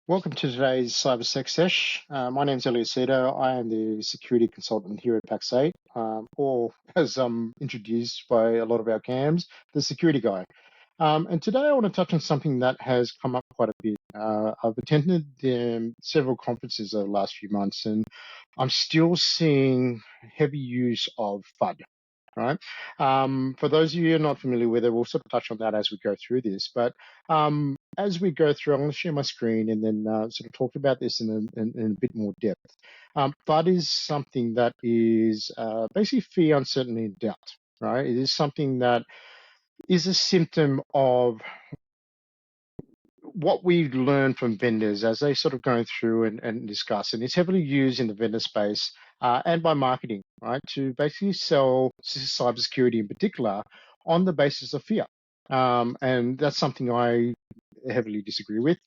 Welcome to today's Sec Sesh. My name is Elliot Cito. I am the security consultant here at Pax8, or as I'm introduced by a lot of our CAMs, the security guy. And today I want to touch on something that has come up quite a bit. I've attended several conferences over the last few months, and I'm still seeing heavy use of FUD. Right. For those of you who are not familiar with it, we'll sort of touch on that as we go through this. But as we go through, I'm going to share my screen and then sort of talk about this in a bit more depth. FUD is something that is basically fear, uncertainty, and doubt. Right. It is something that is a symptom of what we learn from vendors as they sort of go through and discuss, and it's heavily used in the vendor space and by marketing, right, to basically sell cybersecurity in particular on the basis of fear. And that's something I heavily disagree with,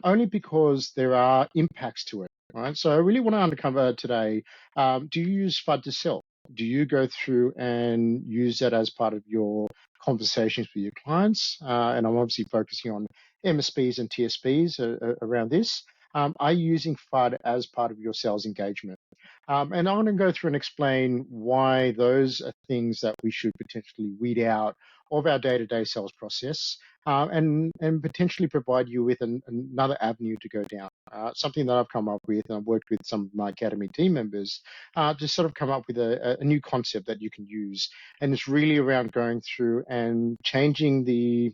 only because there are impacts to it, right? So I really want to uncover today, do you use FUD to sell? Do you go through and use that as part of your conversations with your clients? And I'm obviously focusing on MSPs and TSPs around this. Are you using FUD as part of your sales engagement? And I'm going to go through and explain why those are things that we should potentially weed out of our day-to-day sales process, and potentially provide you with another avenue to go down. Something that I've come up with, and I've worked with some of my academy team members to sort of come up with a new concept that you can use. And it's really around going through and changing the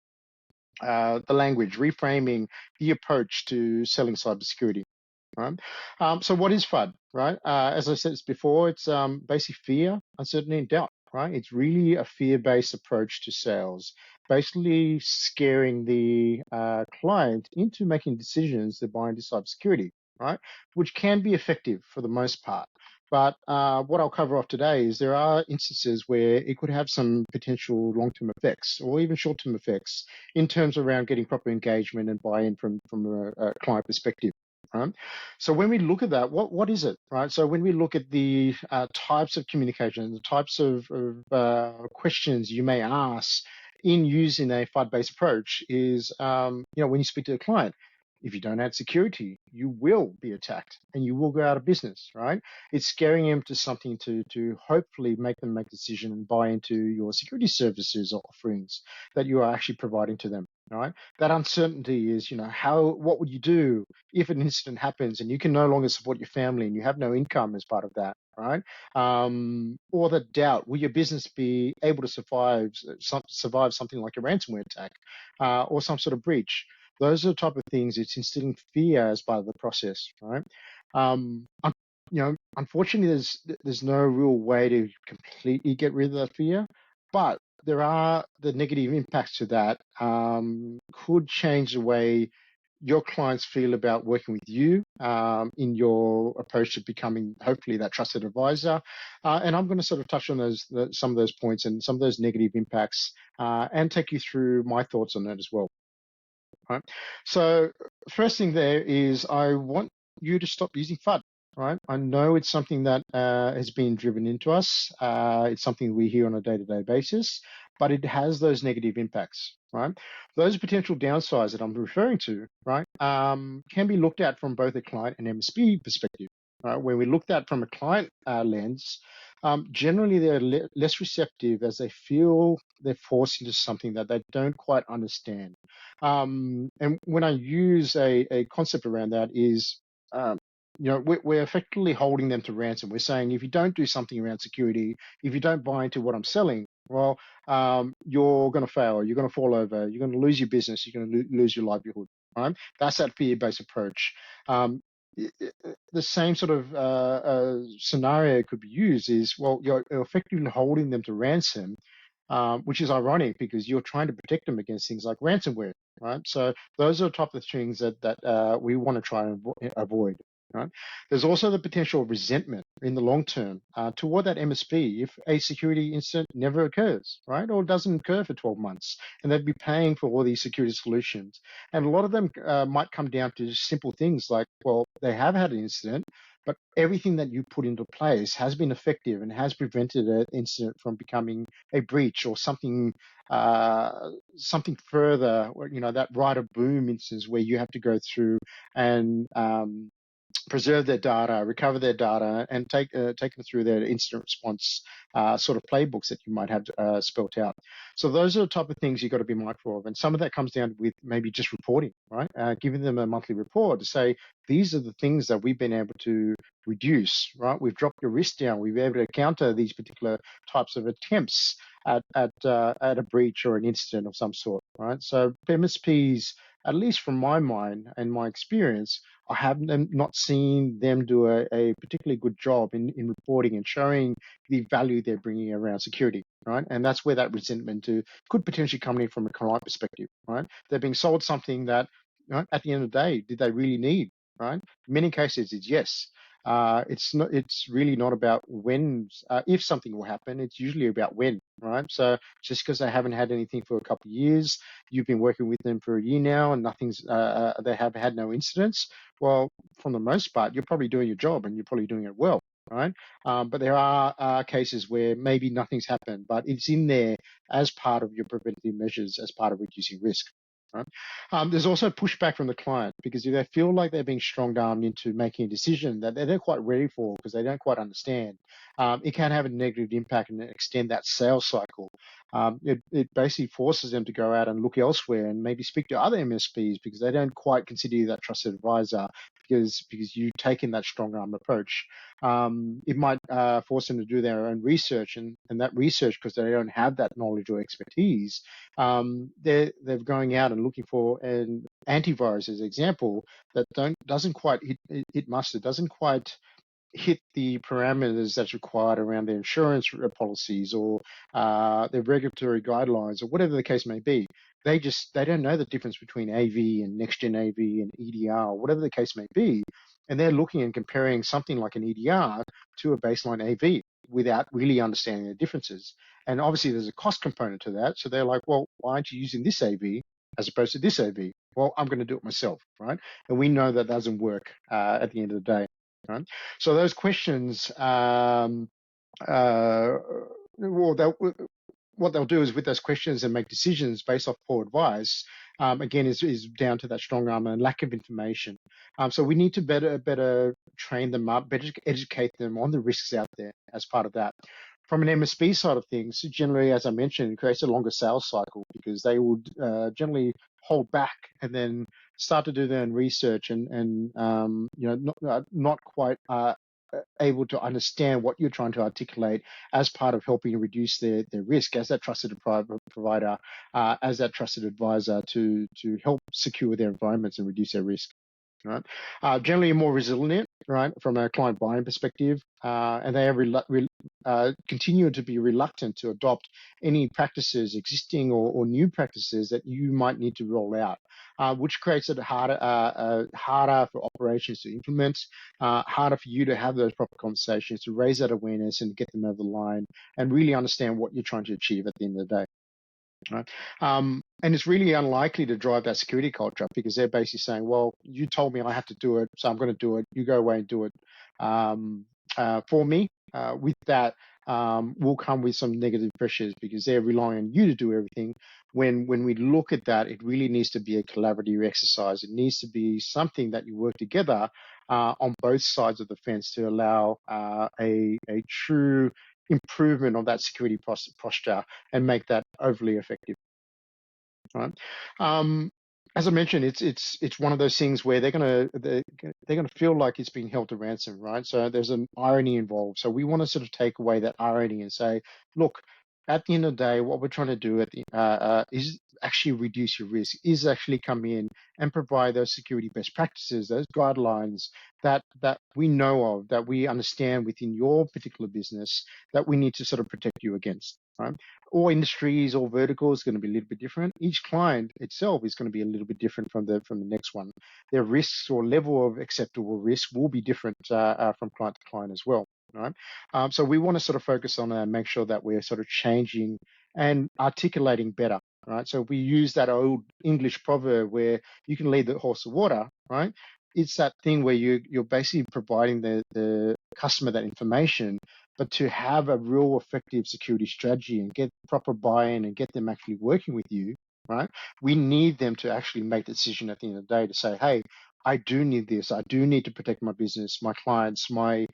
language, reframing the approach to selling cybersecurity. Right. So what is FUD? Right. As I said before, it's basically fear, uncertainty, and doubt. Right. It's really a fear-based approach to sales, basically scaring the client into making decisions to buy into cybersecurity. Right, which can be effective for the most part. But what I'll cover off today is there are instances where it could have some potential long-term effects or even short-term effects in terms around getting proper engagement and buy-in from a client perspective. Right. So when we look at that, what is it, right? So when we look at the types of communication, the types of questions you may ask in using a FUD-based approach is, when you speak to a client, if you don't add security, you will be attacked and you will go out of business, right? It's scaring them to something to hopefully make them make a decision and buy into your security services or offerings that you are actually providing to them, right? That uncertainty is, what would you do if an incident happens and you can no longer support your family and you have no income as part of that, right? Or the doubt, will your business be able to survive something like a ransomware attack or some sort of breach? Those are the type of things. It's instilling fear as part of the process, right? Unfortunately, there's no real way to completely get rid of that fear, but there are the negative impacts to that could change the way your clients feel about working with you in your approach to becoming hopefully that trusted advisor. And I'm going to sort of touch on some of those points and some of those negative impacts and take you through my thoughts on that as well. Right. So first thing there is I want you to stop using FUD. Right. I know it's something that has been driven into us. It's something we hear on a day-to-day basis, but it has those negative impacts. Right. Those potential downsides that I'm referring to, right, can be looked at from both a client and MSP perspective. Right. When we looked at from a client lens, generally they're less receptive as they feel they're forced into something that they don't quite understand. And when I use a concept around that is, we're effectively holding them to ransom. We're saying if you don't do something around security, if you don't buy into what I'm selling, well, you're going to fail. You're going to fall over. You're going to lose your business. You're going to lose your livelihood. Right? That's that fear-based approach. The same sort of scenario could be used is, well, you're effectively holding them to ransom, which is ironic because you're trying to protect them against things like ransomware, right? So those are the type of things that we want to try and avoid. Right? There's also the potential of resentment in the long term toward that MSP if a security incident never occurs, right? Or doesn't occur for 12 months, and they'd be paying for all these security solutions. And a lot of them might come down to simple things like, well, they have had an incident, but everything that you put into place has been effective and has prevented an incident from becoming a breach or something further, that right of boom instance where you have to go through and preserve their data, recover their data, and take them through their incident response sort of playbooks that you might have spelt out. So those are the type of things you've got to be mindful of. And some of that comes down with maybe just reporting, right? Giving them a monthly report to say, these are the things that we've been able to reduce, right? We've dropped your risk down. We've been able to counter these particular types of attempts at a breach or an incident of some sort, right? So MSPs, at least from my mind and my experience, I have not seen them do a particularly good job in reporting and showing the value they're bringing around security, right? And that's where that resentment could potentially come in from a client perspective, right? They're being sold something that, at the end of the day, did they really need, right? In many cases, it's yes. It's not. It's really not about when, if something will happen. It's usually about when, right? So just because they haven't had anything for a couple of years, you've been working with them for a year now, and they have had no incidents. Well, from the most part, you're probably doing your job and you're probably doing it well, right? But there are cases where maybe nothing's happened, but it's in there as part of your preventative measures, as part of reducing risk. Right? There's also pushback from the client because if they feel like they're being strong-armed into making a decision that they're not quite ready for because they don't quite understand, it can have a negative impact and extend that sales cycle. It basically forces them to go out and look elsewhere and maybe speak to other MSPs because they don't quite consider you that trusted advisor because you've taken that strong-arm approach. It might force them to do their own research, and that research, because they don't have that knowledge or expertise, they're going out and looking for an antivirus, as an example, that doesn't quite hit mustard, doesn't quite hit the parameters that's required around their insurance policies or their regulatory guidelines or whatever the case may be. They don't know the difference between AV and next gen AV and EDR or whatever the case may be, and they're looking and comparing something like an EDR to a baseline AV without really understanding the differences. And obviously there's a cost component to that, so they're like, well, why aren't you using this AV as opposed to this AV? Well, I'm going to do it myself, right? And we know that doesn't work at the end of the day. Right? So those questions, what they'll do is with those questions and make decisions based off poor advice, again, is down to that strong arm and lack of information. So we need to better train them up, better educate them on the risks out there as part of that. From an MSP side of things, generally, as I mentioned, it creates a longer sales cycle because they would generally hold back and then start to do their own research and not quite able to understand what you're trying to articulate as part of helping reduce their risk as that trusted provider, as that trusted advisor to help secure their environments and reduce their risk. Right, generally more resilient, right, from a client buying perspective, and they are continue to be reluctant to adopt any practices, existing or new practices that you might need to roll out, which creates it harder for operations to implement, harder for you to have those proper conversations, to raise that awareness and get them over the line, and really understand what you're trying to achieve at the end of the day. Right? And it's really unlikely to drive that security culture because they're basically saying, well, you told me I have to do it, so I'm going to do it. You go away and do it for me. With that, will come with some negative pressures because they're relying on you to do everything. When we look at that, it really needs to be a collaborative exercise. It needs to be something that you work together on both sides of the fence to allow a true improvement of that security posture and make that overly effective. Right. As I mentioned, it's one of those things where they're gonna feel like it's being held to ransom, right? So there's an irony involved. So we want to sort of take away that irony and say, look, at the end of the day, what we're trying to do is actually reduce your risk, is actually come in and provide those security best practices, those guidelines that we know of, that we understand within your particular business, that we need to sort of protect you against. right? All industries, all verticals going to be a little bit different. Each client itself is going to be a little bit different from the next one. Their risks or level of acceptable risk will be different from client to client as well, right? So we want to sort of focus on make sure that we're sort of changing and articulating better, right? So we use that old English proverb where you can lead the horse to water, right? It's that thing where you're basically providing the customer that information, but to have a real effective security strategy and get proper buy-in and get them actually working with you, right? We need them to actually make the decision at the end of the day to say, hey, I do need this. I do need to protect my business, my clients, my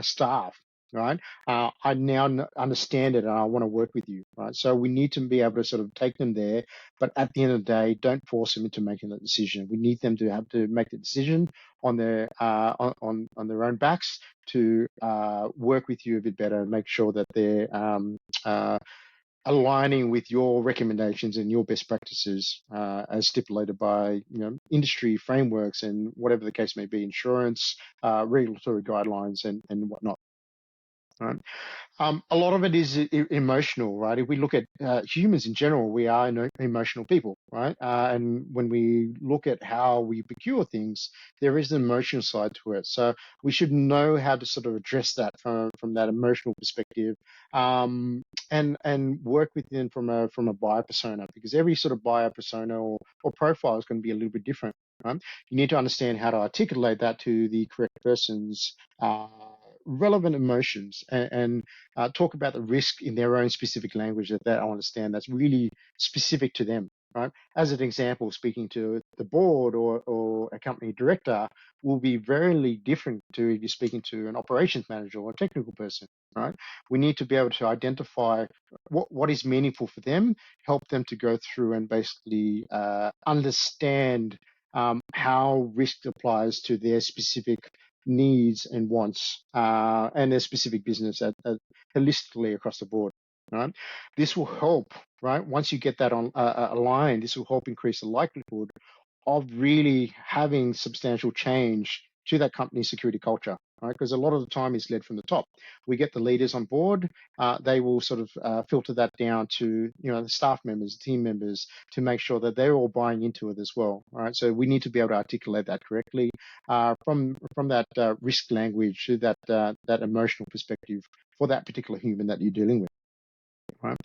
staff, right? I now understand it and I want to work with you, right? So we need to be able to sort of take them there, but at the end of the day, don't force them into making that decision. We need them to have to make the decision on their on their own backs to work with you a bit better and make sure that they're aligning with your recommendations and your best practices as stipulated by industry frameworks and whatever the case may be, insurance, regulatory guidelines and whatnot. Right. A lot of it is emotional, right? If we look at humans in general, we are emotional people, right? And when we look at how we procure things, there is an emotional side to it. So we should know how to sort of address that from that emotional perspective, and work within from a buyer persona, because every sort of buyer persona or profile is going to be a little bit different, right? You need to understand how to articulate that to the correct person's relevant emotions and talk about the risk in their own specific language that they understand that's really specific to them, right? As an example, speaking to the board or a company director will be very different to if you're speaking to an operations manager or a technical person, right? We need to be able to identify what is meaningful for them, help them to go through and basically understand how risk applies to their specific needs and wants and their specific business holistically across the board, right? This will help, right? Once you get that on aligned, this will help increase the likelihood of really having substantial change to that company's security culture, right? Because a lot of the time is led from the top. We get the leaders on board. They will sort of filter that down to the staff members, team members, to make sure that they're all buying into it as well, right? So we need to be able to articulate that correctly from that risk language to that emotional perspective for that particular human that you're dealing with, right?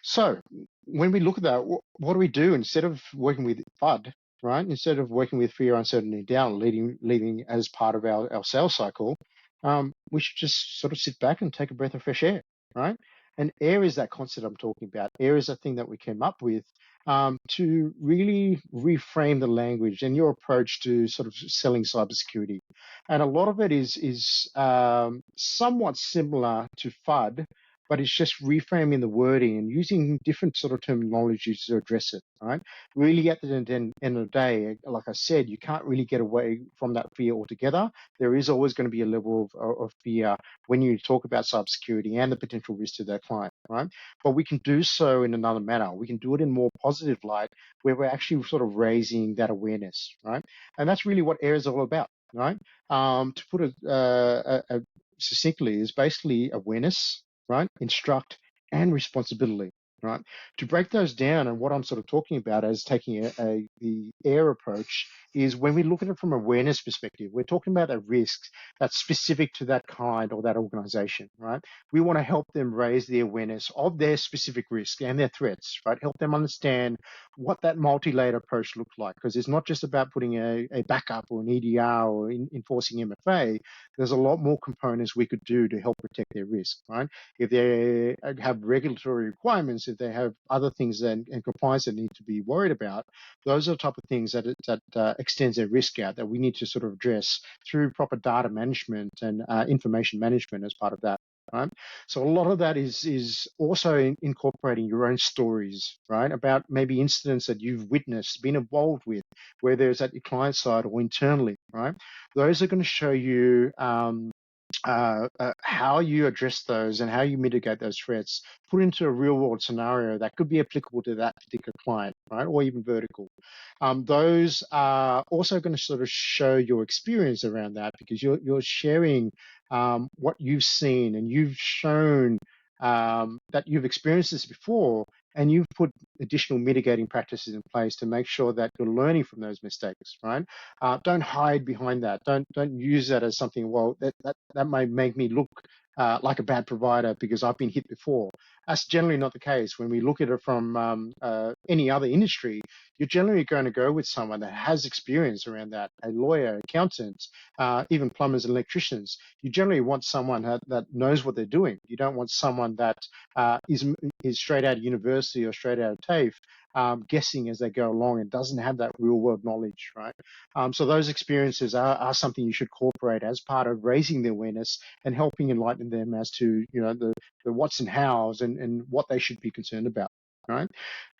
So when we look at that, what do we do instead of working with FUD, right? Instead of working with fear, uncertainty, doubt, leading as part of our sales cycle, we should just sort of sit back and take a breath of fresh air, right? And air is that concept I'm talking about. Air is a thing that we came up with to really reframe the language and your approach to sort of selling cybersecurity. And a lot of it is somewhat similar to FUD, but it's just reframing the wording and using different sort of terminologies to address it, right? Really at the end of the day, like I said, you can't really get away from that fear altogether. There is always going to be a level of fear when you talk about cybersecurity and the potential risk to their client, right? But we can do so in another manner. We can do it in more positive light where we're actually sort of raising that awareness, right? And that's really what AIR is all about, right? To put it succinctly, is basically awareness, right? Instruct and responsibility, right? To break those down, and what I'm sort of talking about as taking the AIR approach is when we look at it from awareness perspective, we're talking about a risk that's specific to that client or that organization, right? We want to help them raise the awareness of their specific risk and their threats, right? Help them understand what that multi-layered approach looks like, because it's not just about putting a backup or an EDR or enforcing MFA. There's a lot more components we could do to help protect their risk, right? If they have regulatory requirements, if they have other things and compliance that need to be worried about, those are the type of things that extends their risk out that we need to sort of address through proper data management and information management as part of that. Right. So a lot of that is also incorporating your own stories, right? About maybe incidents that you've witnessed, been involved with, whether it's at your client side or internally, right? Those are going to show you how you address those and how you mitigate those threats, put into a real world scenario that could be applicable to that particular client, right? Or even vertical. Those are also going to sort of show your experience around that, because you're sharing what you've seen and you've shown that you've experienced this before, and you've put additional mitigating practices in place to make sure that you're learning from those mistakes, right? Don't hide behind that. Don't use that as something, well, that might make me look like a bad provider because I've been hit before. That's generally not the case. When we look at it from any other industry, you're generally going to go with someone that has experience around that, a lawyer, accountant, even plumbers and electricians. You generally want someone that knows what they're doing. You don't want someone that is straight out of university or straight out of TAFE, guessing as they go along and doesn't have that real world knowledge, right? So those experiences are something you should incorporate as part of raising the awareness and helping enlighten them as to, the what's and hows and what they should be concerned about, right?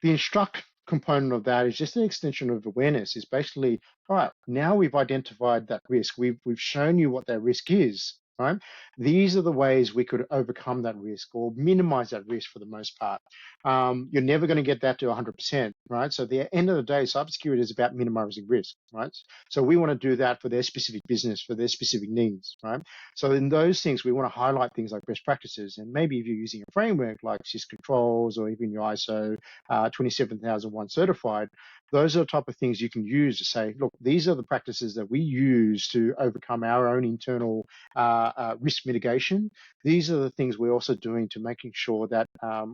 The instruct component of that is just an extension of awareness. Is basically, all right, now we've identified that risk. We've shown you what that risk is, right? These are the ways we could overcome that risk or minimize that risk for the most part. You're never going to get that to 100%, right? So at the end of the day, cybersecurity is about minimizing risk, right? So we want to do that for their specific business, for their specific needs, right? So in those things, we want to highlight things like best practices. And maybe if you're using a framework like SIS controls or even your ISO 27001 certified, those are the type of things you can use to say, look, these are the practices that we use to overcome our own internal risk mitigation. These are the things we're also doing to making sure that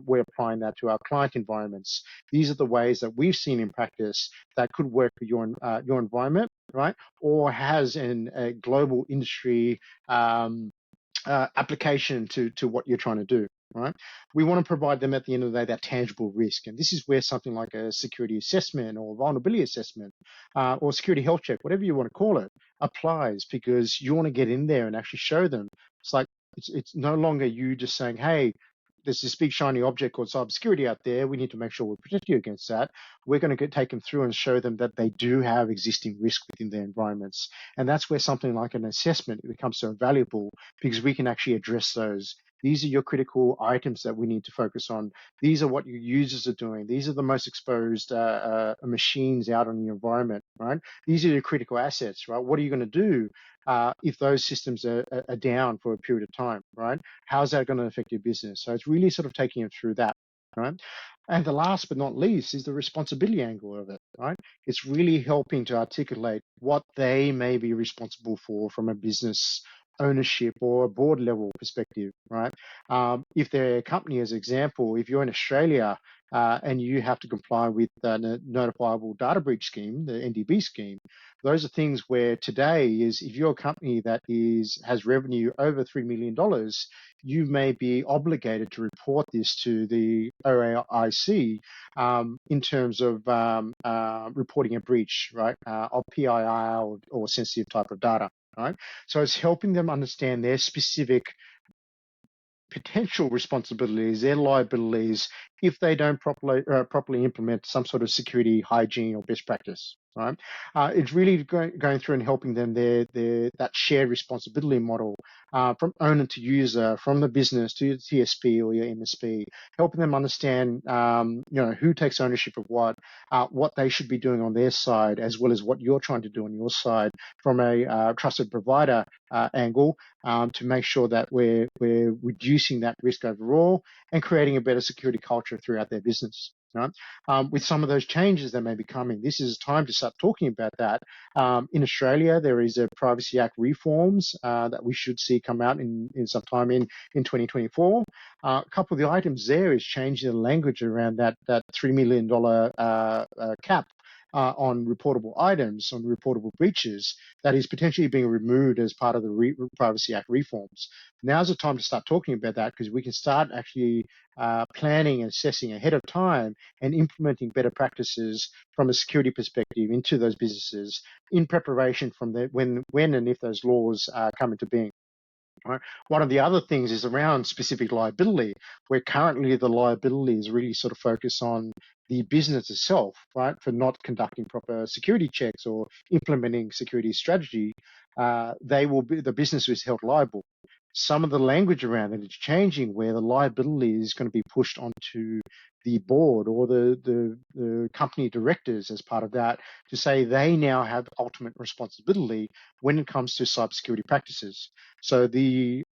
we're applying that to our client environments. These are the ways that we've seen in practice that could work for your environment, right? Or has a global industry application to what you're trying to do, right? We want to provide them at the end of the day that tangible risk. And this is where something like a security assessment or vulnerability assessment or security health check, whatever you want to call it, applies, because you want to get in there and actually show them. It's like, it's no longer you just saying, hey, there's this big shiny object called cybersecurity out there. We need to make sure we protect you against that. We're going to take them through and show them that they do have existing risk within their environments. And that's where something like an assessment becomes so valuable, because we can actually address those. These are your critical items that we need to focus on. These are what your users are doing. These are the most exposed machines out on your environment, right? These are your critical assets, right? What are you going to do if those systems are down for a period of time, right? How's that going to affect your business? So it's really sort of taking them through that, right? And the last but not least is the responsibility angle of it, right? It's really helping to articulate what they may be responsible for from a business ownership or a board level perspective, right? If they're a company, as an example, if you're in Australia and you have to comply with the notifiable data breach scheme, the NDB scheme, those are things where today is, if you're a company that has revenue over $3 million, you may be obligated to report this to the OAIC in terms of reporting a breach, right, of PIR or sensitive type of data, right? So it's helping them understand their specific potential responsibilities, their liabilities, if they don't properly implement some sort of security hygiene or best practice, right? It's really going through and helping them that shared responsibility model from owner to user, from the business to the TSP or your MSP, helping them understand, who takes ownership of what they should be doing on their side, as well as what you're trying to do on your side from a trusted provider angle, to make sure that we're reducing that risk overall and creating a better security culture throughout their business. Right? With some of those changes that may be coming, this is time to start talking about that. In Australia, there is a Privacy Act reforms that we should see come out in some time in 2024. A couple of the items there is changing the language around that $3 million cap on reportable items, on reportable breaches, that is potentially being removed as part of the Privacy Act reforms. Now's the time to start talking about that, because we can start actually planning and assessing ahead of time and implementing better practices from a security perspective into those businesses in preparation from when and if those laws come into being. Right. One of the other things is around specific liability, where currently the liability is really sort of focused on the business itself, right, for not conducting proper security checks or implementing security strategy. The business is held liable. Some of the language around it is changing, where the liability is going to be pushed onto board or the company directors as part of that to say they now have ultimate responsibility when it comes to cybersecurity practices. So the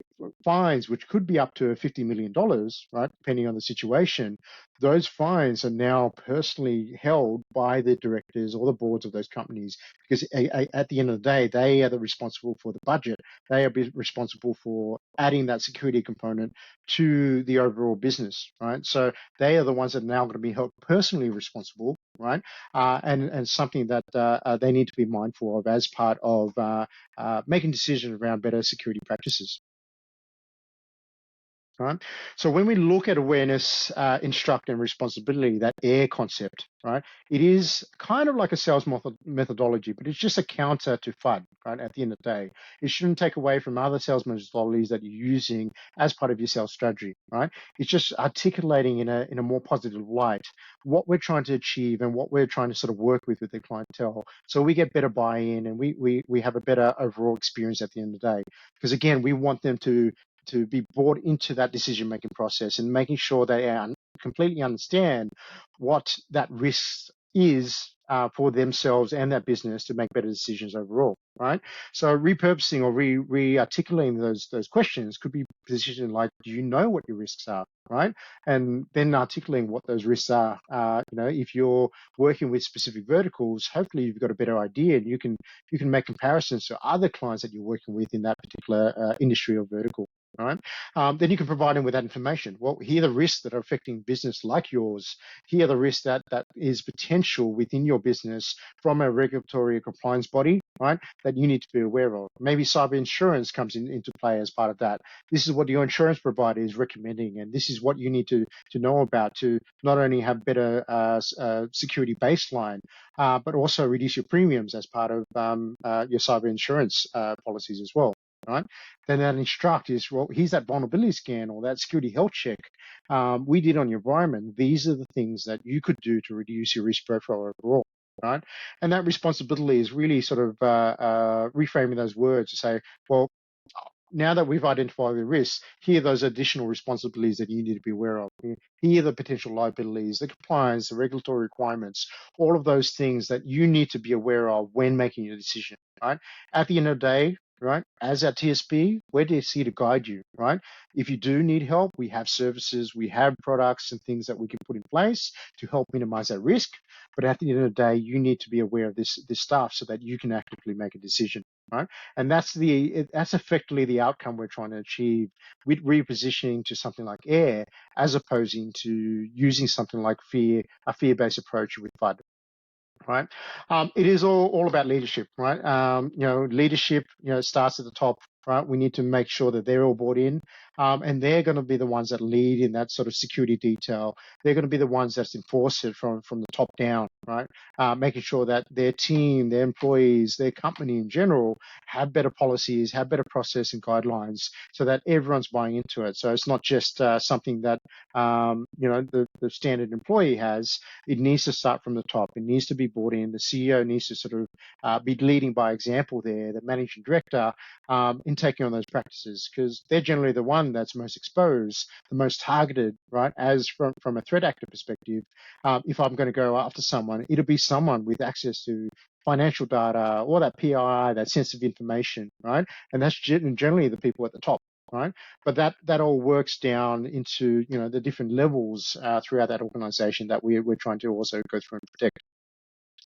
fines, which could be up to $50 million, right, depending on the situation, those fines are now personally held by the directors or the boards of those companies, because at the end of the day, they are the responsible for the budget. They are responsible for adding that security component to the overall business, right? So they are the ones that are now going to be held personally responsible, right? And something that they need to be mindful of as part of making decisions around better security practices. Right. So when we look at awareness, instruct, and responsibility, that A.I.R concept, right, it is kind of like a sales methodology, but it's just a counter to FUD, right, at the end of the day. It shouldn't take away from other sales methodologies that you're using as part of your sales strategy, right? It's just articulating in a more positive light what we're trying to achieve and what we're trying to sort of work with the clientele. So we get better buy-in and we have a better overall experience at the end of the day. Because again, we want them to be brought into that decision-making process and making sure they completely understand what that risk is for themselves and that business to make better decisions overall, right? So repurposing or re-articulating those questions could be positioned like, do you know what your risks are, right? And then articulating what those risks are. If you're working with specific verticals, hopefully you've got a better idea and you can make comparisons to other clients that you're working with in that particular industry or vertical. Right. Then you can provide them with that information. Well, here are the risks that are affecting business like yours. Here are the risks that is potential within your business from a regulatory compliance body, right, that you need to be aware of. Maybe cyber insurance comes into play as part of that. This is what your insurance provider is recommending, and this is what you need to know about to not only have better security baseline, but also reduce your premiums as part of your cyber insurance policies as well. Right? Then that instruct is, well, here's that vulnerability scan or that security health check we did on your environment. These are the things that you could do to reduce your risk profile overall, right? And that responsibility is really sort of reframing those words to say, well, now that we've identified the risks, here are those additional responsibilities that you need to be aware of. Here are the potential liabilities, the compliance, the regulatory requirements, all of those things that you need to be aware of when making your decision, right? At the end of the day, right, as a TSP, we're here to guide you, right? If you do need help, we have services, we have products and things that we can put in place to help minimize that risk. But at the end of the day, you need to be aware of this stuff so that you can actively make a decision, right? And that's effectively the outcome we're trying to achieve with repositioning to something like A.I.R as opposing to using something like a fear-based approach with FUD. Right. It is all about leadership, right? Leadership, starts at the top, right? We need to make sure that they're all bought in, and they're going to be the ones that lead in that sort of security detail. They're going to be the ones that enforce it from the top down, right? Making sure that their team, their employees, their company in general have better policies, have better process and guidelines, so that everyone's buying into it. So it's not just something that the standard employee has. It needs to start from the top. It needs to be brought in. The CEO needs to sort of be leading by example there, the managing director, in taking on those practices, because they're generally the one that's most exposed, the most targeted, right? As from a threat actor perspective, if I'm going to go after someone, it'll be someone with access to financial data or that PII, that sensitive information, right? And that's generally the people at the top. Right, but that all works down into the different levels throughout that organization that we're trying to also go through and protect.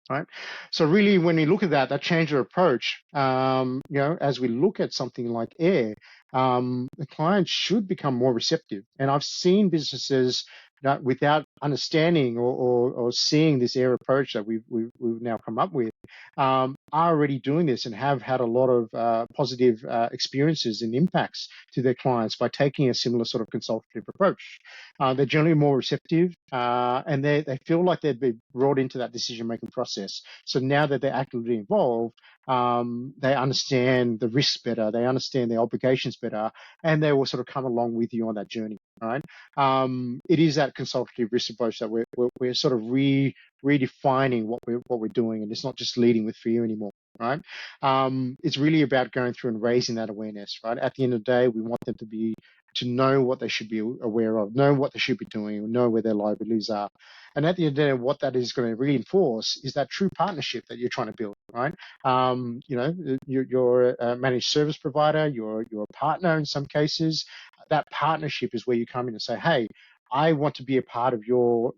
Right. So really, when we look at that change of approach, as we look at something like A.I.R, the client should become more receptive. And I've seen businesses that without understanding or seeing this A.I.R approach that we've now come up with, are already doing this and have had a lot of positive experiences and impacts to their clients by taking a similar sort of consultative approach. They're generally more receptive, and they feel like they've been brought into that decision-making process. So now that they're actively involved, they understand the risks better, they understand their obligations better, and they will sort of come along with you on that journey. Right? It is that consultative risk approach that we're sort of redefining what we're doing, and it's not just leading with fear anymore. right? It's really about going through and raising that awareness, right? At the end of the day, we want them to know what they should be aware of, know what they should be doing, know where their liabilities are. And at the end of the day, what that is going to reinforce is that true partnership that you're trying to build, right? You're a managed service provider, you're a partner in some cases. That partnership is where you come in and say, hey, I want to be a part of your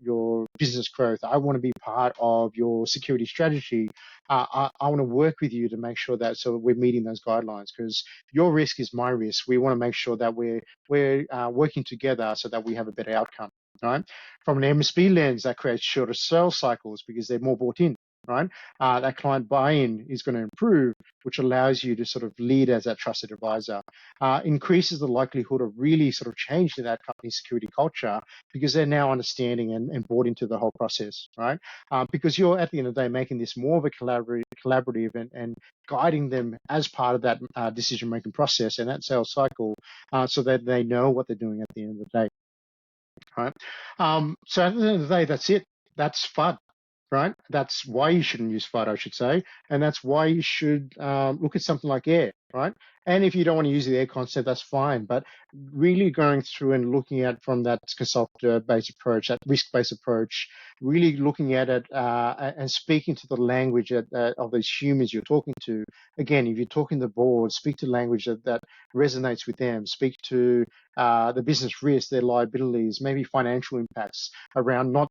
business growth. I want to be part of your security strategy. I want to work with you to make sure that we're meeting those guidelines, because your risk is my risk. We want to make sure that we're working together so that we have a better outcome. Right? From an MSP lens, that creates shorter sales cycles because they're more bought in. Right? That client buy-in is going to improve, which allows you to sort of lead as that trusted advisor. Increases the likelihood of really sort of changing that company security culture, because they're now understanding and bought into the whole process, right? Because you're, at the end of the day, making this more of a collaborative and guiding them as part of that decision-making process and that sales cycle, so that they know what they're doing at the end of the day, right? So at the end of the day, that's it. That's FUD. Right? That's why you shouldn't use FUD, I should say. And that's why you should look at something like A.I.R, right? And if you don't want to use the A.I.R concept, that's fine. But really going through and looking at from that consultative-based approach, that risk-based approach, really looking at it and speaking to the language of those humans you're talking to. Again, if you're talking to the board, speak to language that resonates with them. Speak to the business risks, their liabilities, maybe financial impacts around not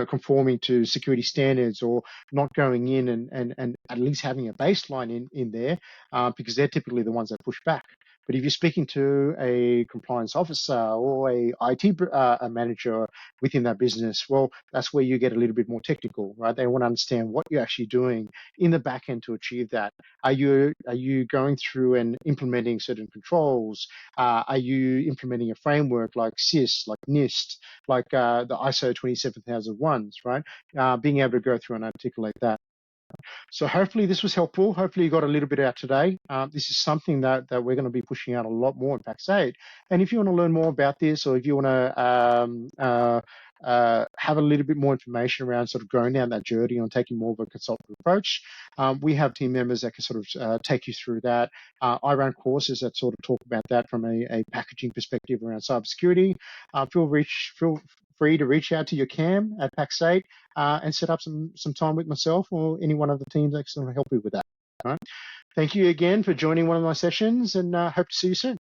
conforming to security standards, or not going in and at least having a baseline in there, because they're typically the ones that push back. But if you're speaking to a compliance officer or a IT manager within that business, well, that's where you get a little bit more technical, right? They want to understand what you're actually doing in the back end to achieve that. Are you going through and implementing certain controls? Are you implementing a framework like CIS, like NIST, like the ISO 27001s, right? Being able to go through and articulate that. So hopefully this was helpful. Hopefully you got a little bit out today. This is something that we're going to be pushing out a lot more in PAX 8. And if you want to learn more about this, or if you want to have a little bit more information around sort of going down that journey on taking more of a consultative approach, we have team members that can sort of take you through that. I run courses that sort of talk about that from a packaging perspective around cybersecurity. Feel free to reach out to your CAM at PAX 8 and set up some time with myself or any one of the teams that can help you with that. All right. Thank you again for joining one of my sessions, and hope to see you soon.